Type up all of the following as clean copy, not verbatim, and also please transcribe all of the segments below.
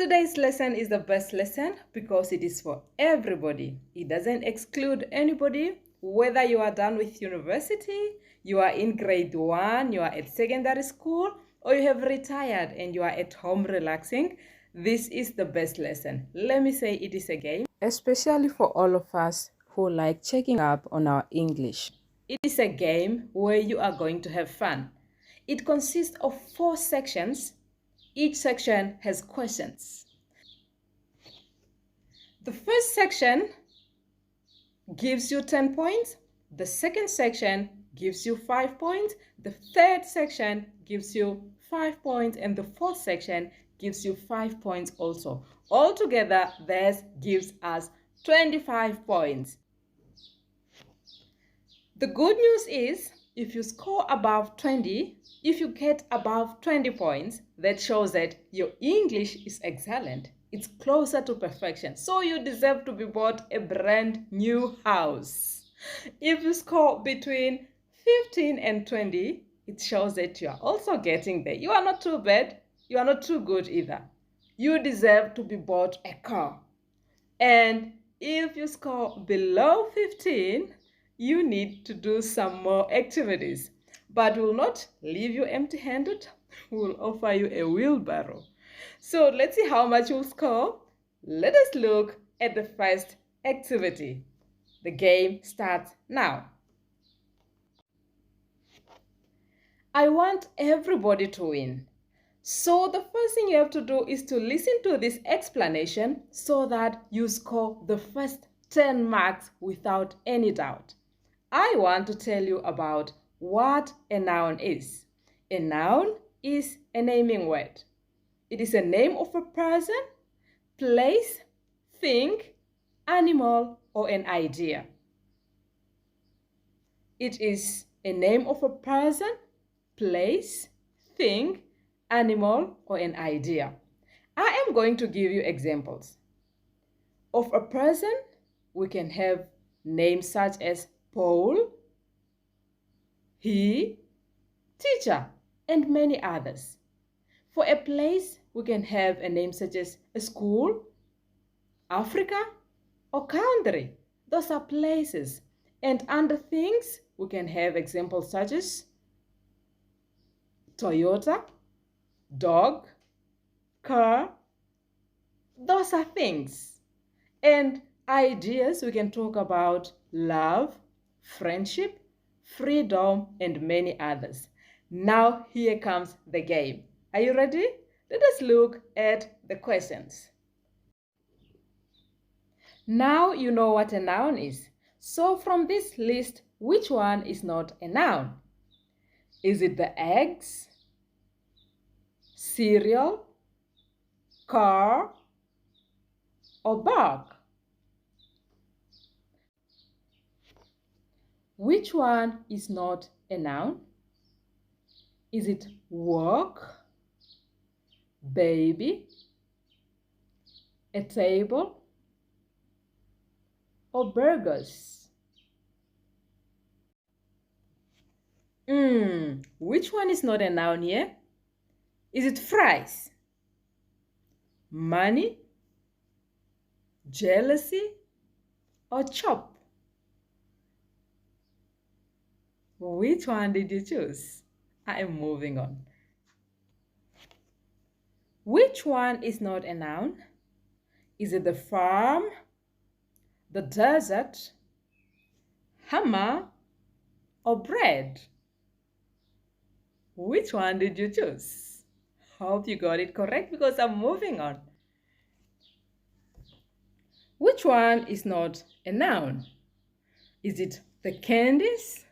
Today's lesson is the best lesson because it is for everybody. It doesn't exclude anybody, whether you are done with university, you are in grade 1, you are at secondary school, or you have retired and you are at home relaxing. This is the best lesson. Let me say it is a game, especially for all of us who like checking up on our English. It is a game where you are going to have fun. It consists of 4 sections. Each section has questions. The first section gives you 10 points. The second section gives you 5 points. The third section gives you 5 points. And the fourth section gives you 5 points also. Altogether, this gives us 25 points. The good news is, if you score above 20, if you get above 20 points, that shows that your English is excellent. It's closer to perfection. So you deserve to be bought a brand new house. If you score between 15 and 20, it shows that you are also getting there. You are not too bad. You are not too good either. You deserve to be bought a car. And if you score below 15, you need to do some more activities. But we will not leave you empty-handed. We will offer you a wheelbarrow. So let's see how much you'll score. Let us look at the first activity. The game starts now. I want everybody to win. So the first thing you have to do is to listen to this explanation so that you score the first 10 marks without any doubt. I want to tell you about what a noun is. A noun is a naming word. It is a name of a person, place, thing, animal, or an idea. It is a name of a person, place, thing, animal, or an idea. I am going to give you examples. Of a person, we can have names such as Paul, he, teacher, and many others. For a place, we can have a name such as a school, Africa, or country. Those are places. And under things, we can have examples such as Toyota, dog, car. Those are things. And ideas, we can talk about love, friendship, freedom, and many others. Now here comes the game. Are you ready? Let us look at the questions. Now you know what a noun is. So from this list, which one is not a noun? Is it the eggs, cereal, car, or bug? Which one is not a noun? Is it work, baby, a table, or burgers? Which one is not a noun here? Is it fries, money, jealousy, or chop? Which one did you choose? I am moving on. Which one is not a noun? Is it the farm, the desert, hammer, or bread? Which one did you choose? Hope you got it correct because I'm moving on. Which one is not a noun? Is it the candies,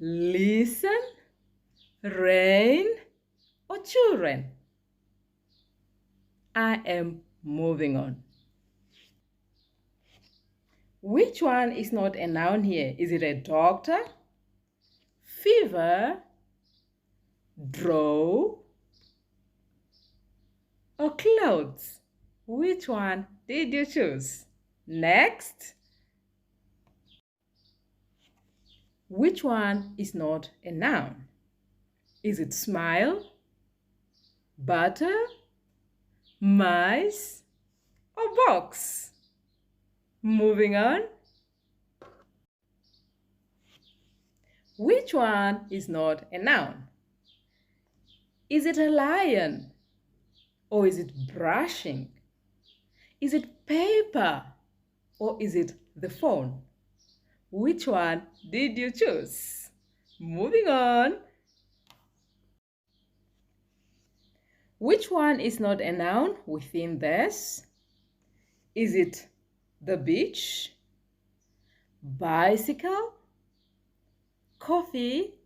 listen, rain, or children? I am moving on. Which one is not a noun here? Is it a doctor, fever, draw, or clothes? Which one did you choose? Next. Which one is not a noun? Is it smile, butter, mice, or box? Moving on. Which one is not a noun? Is it a lion? Or is it brushing? Is it paper? Or is it the phone? Which one did you choose? Moving on. Which one is not a noun within this? Is it the beach, bicycle, coffee,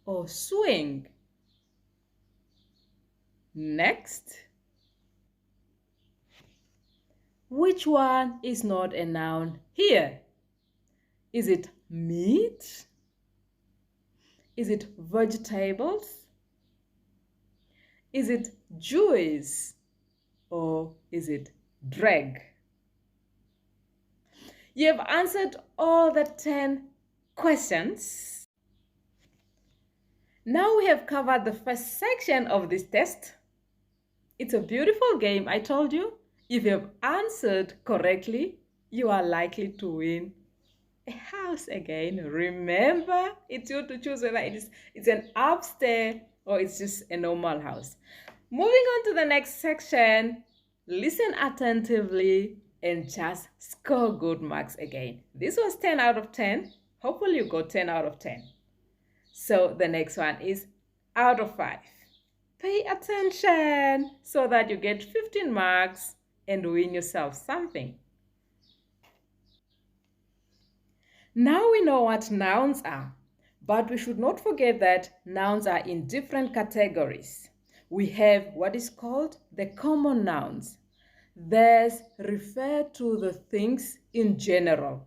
or swing? Next. Which one is not a noun here? Is it meat? Is it vegetables? Is it juice? Or is it drag? You have answered all the 10 questions. Now we have covered the first section of this test. It's a beautiful game, I told you. If you have answered correctly, you are likely to win a house again. Remember, it's you to choose whether it's an upstairs or it's just a normal house. Moving on to the next section, listen attentively and just score good marks again. This was 10 out of 10. Hopefully you got 10 out of 10. So the next one is out of 5. Pay attention so that you get 15 marks and win yourself something. Now we know what nouns are, but we should not forget that nouns are in different categories. We have what is called the common nouns. These refer to the things in general.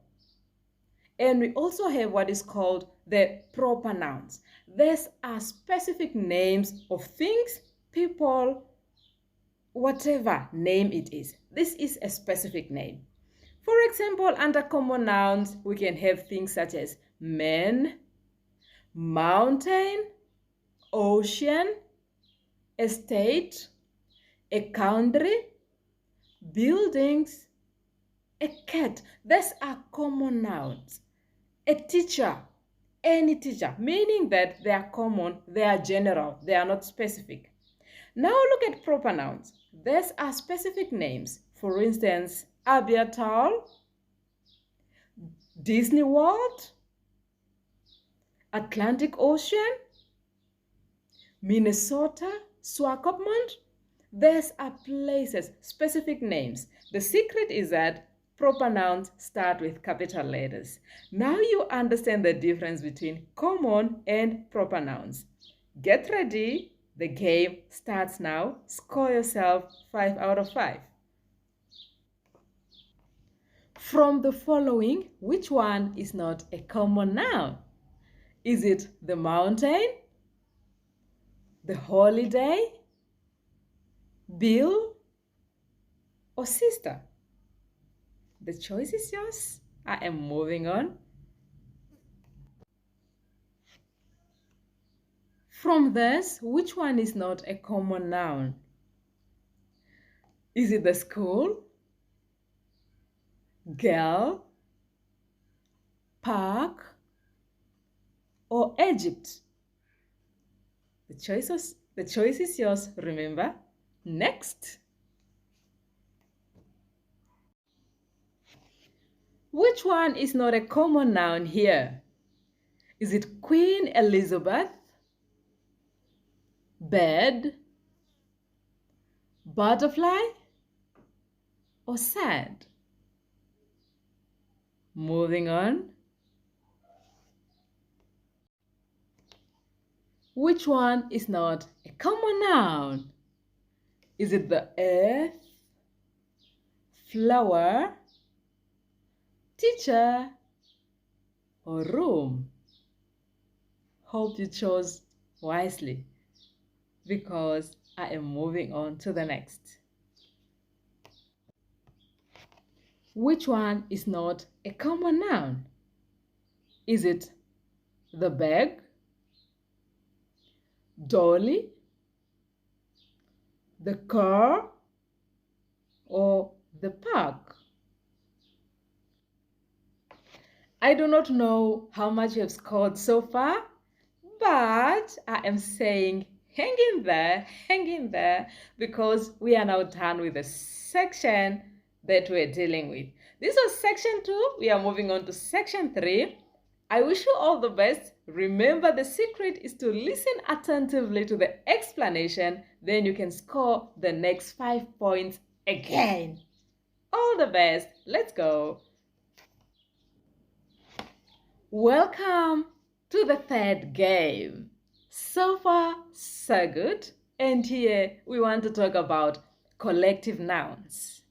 And we also have what is called the proper nouns. These are specific names of things, people, whatever name it is. This is a specific name. For example, under common nouns, we can have things such as man, mountain, ocean, estate, a country, buildings, a cat. These are common nouns. A teacher, any teacher, meaning that they are common, they are general, they are not specific. Now look at proper nouns. These are specific names. For instance, Abiatal, Disney World, Atlantic Ocean, Minnesota, Swakopmund. These are places, specific names. The secret is that proper nouns start with capital letters. Now you understand the difference between common and proper nouns. Get ready. The game starts now. Score yourself 5 out of 5. From the following, which one is not a common noun? Is it the mountain, the holiday, bill, or sister? The choice is yours. I am moving on. From this, which one is not a common noun? Is it the school, girl, park, or Egypt? The choice is yours, remember. Next. Which one is not a common noun here? Is it Queen Elizabeth, bed, butterfly, or sad? Moving on. Which one is not a common noun? Is it the earth, flower, teacher, or room? Hope you chose wisely because I am moving on to the next. Which one is not a common noun? Is it the bag, dolly, the car, or the park. I do not know how much you have scored so far, but I am saying hang in there, because we are now done with the section that we're dealing with. This was section 2. We are moving on to section 3. I wish you all the best. Remember, the secret is to listen attentively to the explanation, then you can score the next 5 points again. All the best. Let's go. Welcome to the third game. So far, so good. And here we want to talk about collective nouns.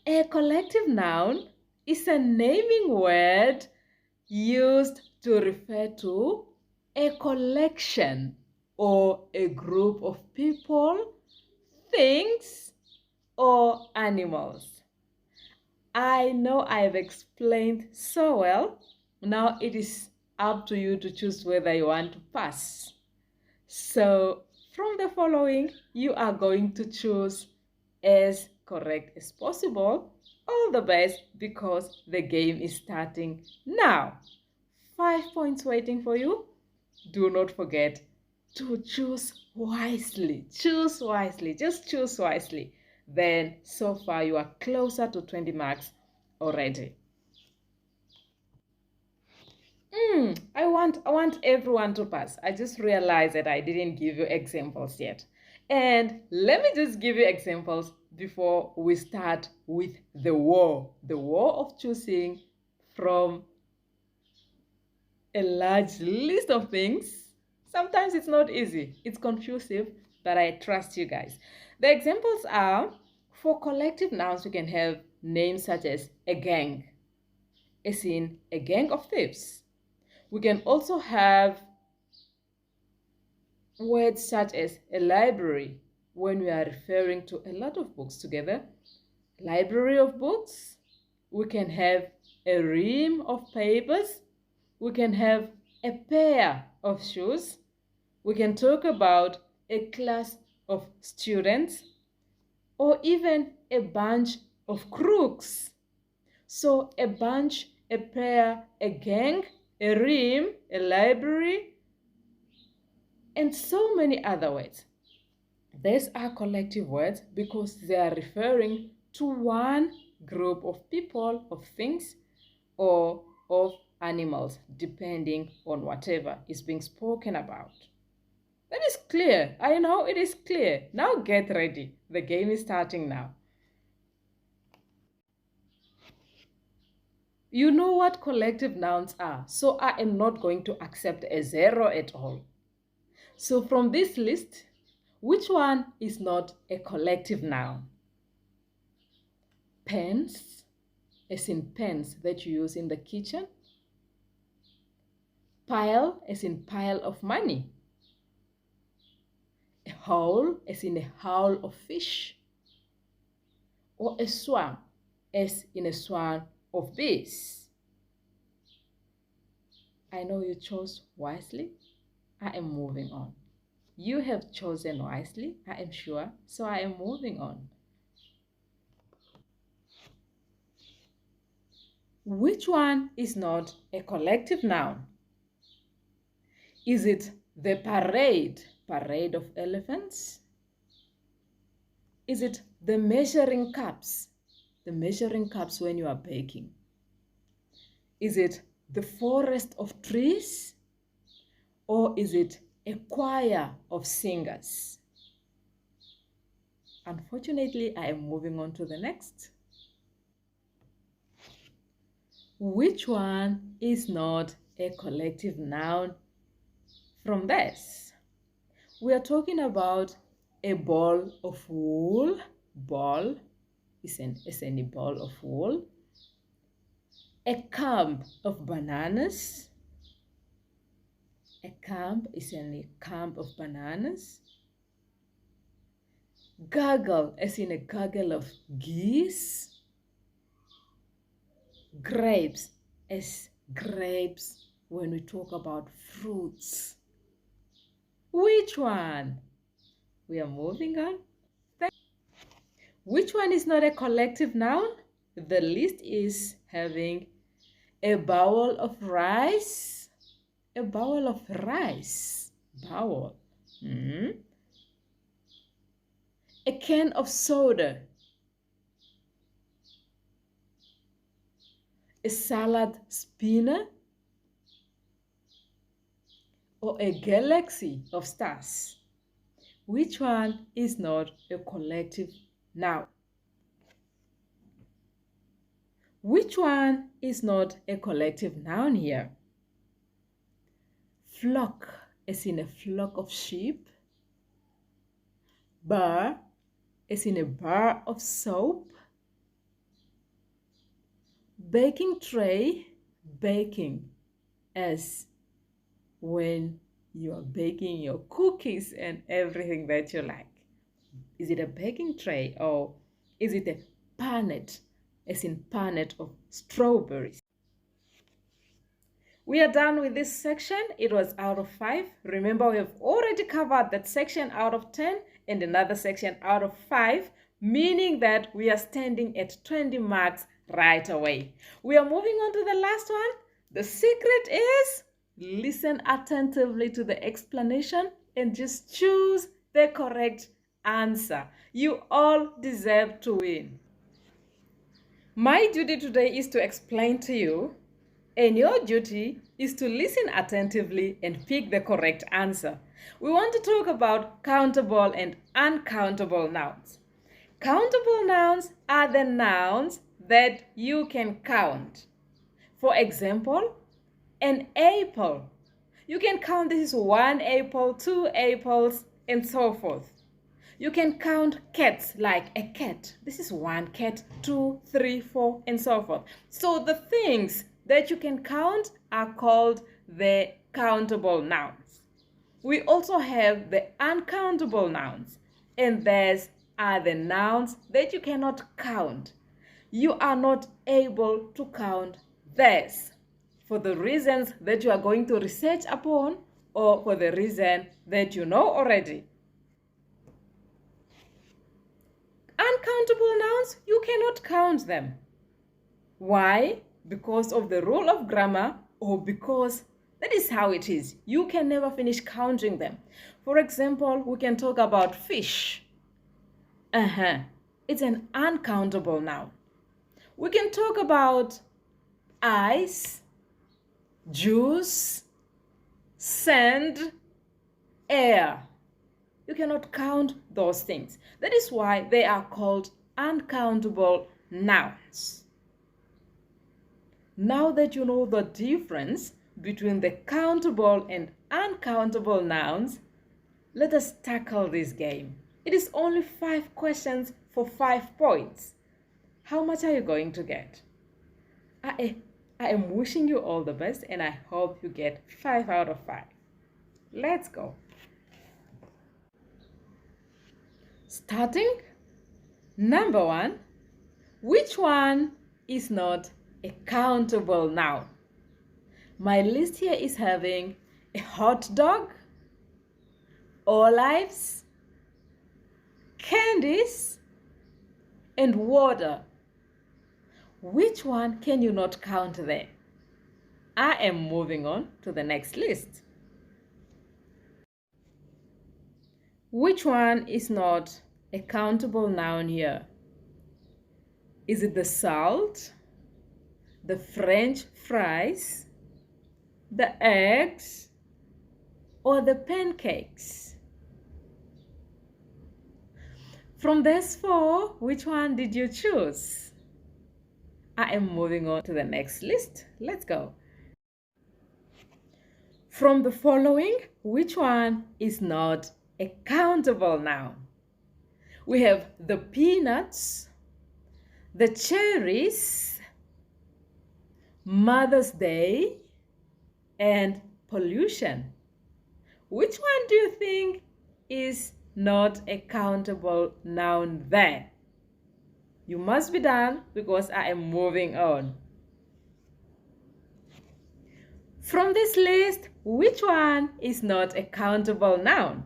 A collective noun is a naming word used to refer to a collection or a group of people, things, or animals. I know I've explained so well. Now it is up to you to choose whether you want to pass. So from the following, you are going to choose as correct as possible. All the best, because the game is starting now. 5 points waiting for you. Do not forget to choose wisely. Choose wisely. Just choose wisely. Then so far you are closer to 20 marks already. I want everyone to pass. I just realized that I didn't give you examples yet. And let me just give you examples before we start with the war. The war of choosing from a large list of things. Sometimes it's not easy. It's confusing, but I trust you guys. The examples are, for collective nouns, we can have names such as a gang, as in a gang of thieves. We can also have words such as a library when we are referring to a lot of books together. Library of books. We can have a ream of papers. We can have a pair of shoes. We can talk about a class of students, or even a bunch of crooks. So a bunch, a pair, a gang, a ream, a library, and so many other words. These are collective words because they are referring to one group of people, of things, or of animals, depending on whatever is being spoken about. That is clear. I know it is clear. Now get ready. The game is starting now. You know what collective nouns are, so I am not going to accept a 0 at all. So from this list, which one is not a collective noun? Pens, as in pens that you use in the kitchen. Pile, as in pile of money. A howl, as in a howl of fish. Or a swarm, as in a swarm of bees. I know you chose wisely. I am moving on. You have chosen wisely, I am sure, so I am moving on. Which one is not a collective noun? Is it the parade, parade of elephants? Is it the measuring cups when you are baking? Is it the forest of trees? Or is it a choir of singers? Unfortunately, I am moving on to the next. Which one is not a collective noun from this? We are talking about a ball of wool. Ball is any ball of wool. A clump of bananas. A clump is any clump of bananas. Gaggle, as in a gaggle of geese. Grapes, as grapes when we talk about fruits. Which one? We are moving on. Which one is not a collective noun? The list is having a bowl of rice. A bowl of rice. Bowl. A can of soda. A salad spinner. Or a galaxy of stars. Which one is not a collective noun? Which one is not a collective noun here? Flock, as in a flock of sheep. Bar, as in a bar of soap. Baking tray, baking, as when you are baking your cookies and everything that you like. Is it a baking tray or is it a punnet, as in punnet of strawberries? We are done with this section. It was out of 5. Remember, we have already covered that section out of 10 and another section out of 5, meaning that we are standing at 20 marks right away. We are moving on to the last one. The secret is listen attentively to the explanation and just choose the correct answer. You all deserve to win. My duty today is to explain to you, and your duty is to listen attentively and pick the correct answer. We want to talk about countable and uncountable nouns. Countable nouns are the nouns that you can count. For example, an apple. You can count this is 1 apple, 2 apples, and so forth. You can count cats like a cat. This is 1 cat, 2, 3, 4, and so forth. So the things that you can count are called the countable nouns. We also have the uncountable nouns, and these are the nouns that you cannot count. You are not able to count this for the reasons that you are going to research upon or for the reason that you know already. Uncountable nouns, you cannot count them. Why? Because of the rule of grammar or because that is how it is. You can never finish counting them. For example, we can talk about fish. It's an uncountable noun. We can talk about ice, juice, sand, air. You cannot count those things. That is why they are called uncountable nouns. Now that you know the difference between the countable and uncountable nouns, let us tackle this game. It is only 5 questions for 5 points. How much are you going to get? I am wishing you all the best and I hope you get 5 out of 5. Let's go. Starting, number 1, which one is not a countable noun? My list here is having a hot dog, olives, candies, and water. Which one can you not count there? I am moving on to the next list. Which one is not a countable noun here? Is it the salt, the French fries, the eggs, or the pancakes? From these 4, which one did you choose? I am moving on to the next list. Let's go. From the following, which one is not a countable noun? We have the peanuts, the cherries, Mother's Day, and pollution. Which one do you think is not a countable noun there? You must be done because I am moving on. From this list, which one is not a countable noun?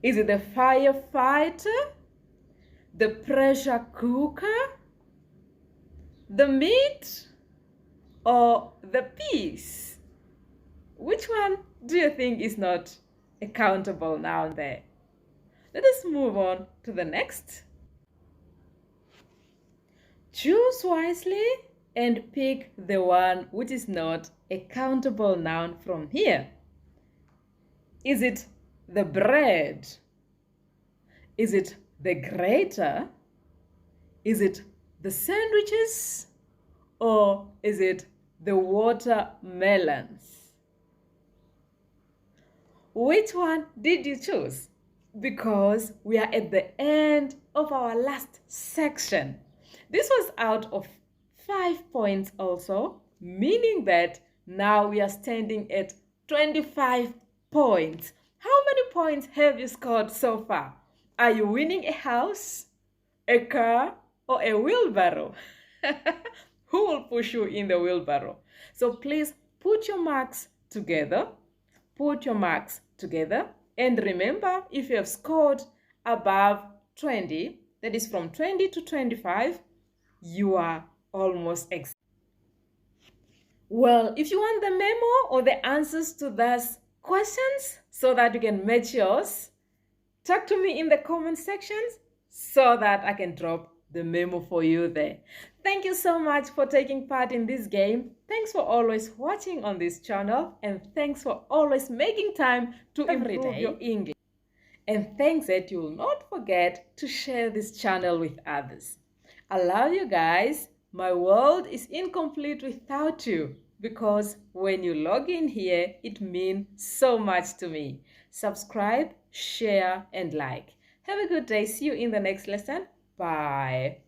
Is it the firefighter, the pressure cooker, the meat, or the peas? Which one do you think is not a countable noun there? Let us move on to the next. Choose wisely and pick the one which is not a countable noun from here. Is it the bread? Is it the grater? Is it the sandwiches? Or is it the watermelons? Which one did you choose? Because we are at the end of our last section. This was out of 5 points also, meaning that now we are standing at 25 points. How many points have you scored so far? Are you winning a house, a car, or a wheelbarrow? Who will push you in the wheelbarrow? So please put your marks together. Put your marks together. And remember, if you have scored above 20, that is from 20 to 25, you are almost exact. Well, if you want the memo or the answers to those questions so that you can match yours, talk to me in the comment sections so that I can drop the memo for you there. Thank you so much for taking part in this game. Thanks for always watching on this channel, and thanks for always making time to improve your English. And thanks that you will not forget to share this channel with others. I love you guys. My world is incomplete without you, because when you log in here, it means so much to me. Subscribe, share, and like. Have a good day. See you in the next lesson. Bye.